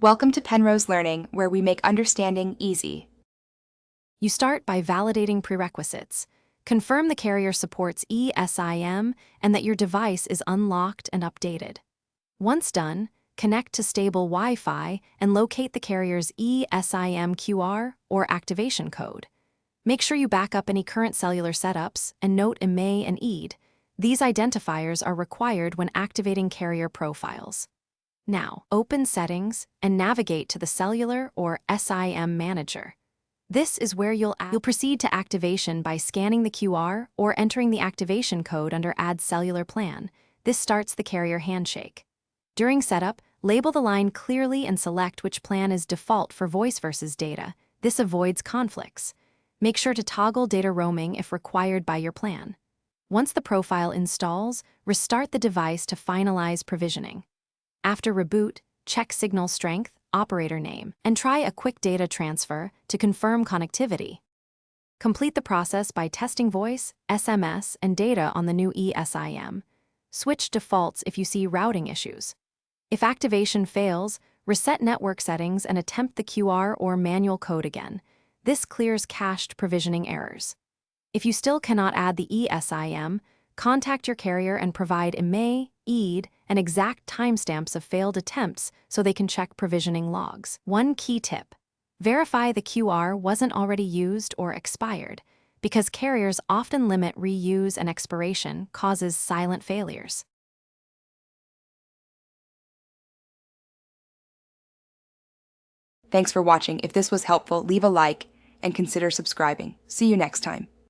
Welcome to Penrose Learning, where we make understanding easy. You start by validating prerequisites. Confirm the carrier supports eSIM and that your device is unlocked and updated. Once done, connect to stable Wi-Fi and locate the carrier's eSIM QR or activation code. Make sure you back up any current cellular setups and note IMEI and EID. These identifiers are required when activating carrier profiles. Now, open Settings and navigate to the Cellular or SIM Manager. This is where you'll proceed to activation by scanning the QR or entering the activation code under Add Cellular Plan. This starts the carrier handshake. During setup, label the line clearly and select which plan is default for voice versus data. This avoids conflicts. Make sure to toggle data roaming if required by your plan. Once the profile installs, restart the device to finalize provisioning. After reboot, check signal strength, operator name, and try a quick data transfer to confirm connectivity. Complete the process by testing voice, SMS, and data on the new eSIM. Switch defaults if you see routing issues. If activation fails, reset network settings and attempt the QR or manual code again. This clears cached provisioning errors. If you still cannot add the eSIM, contact your carrier and provide IMEI, EID, and exact timestamps of failed attempts so they can check provisioning logs. One key tip: verify the QR wasn't already used or expired, because carriers often limit reuse and expiration causes silent failures. Thanks for watching. If this was helpful, leave a like and consider subscribing. See you next time.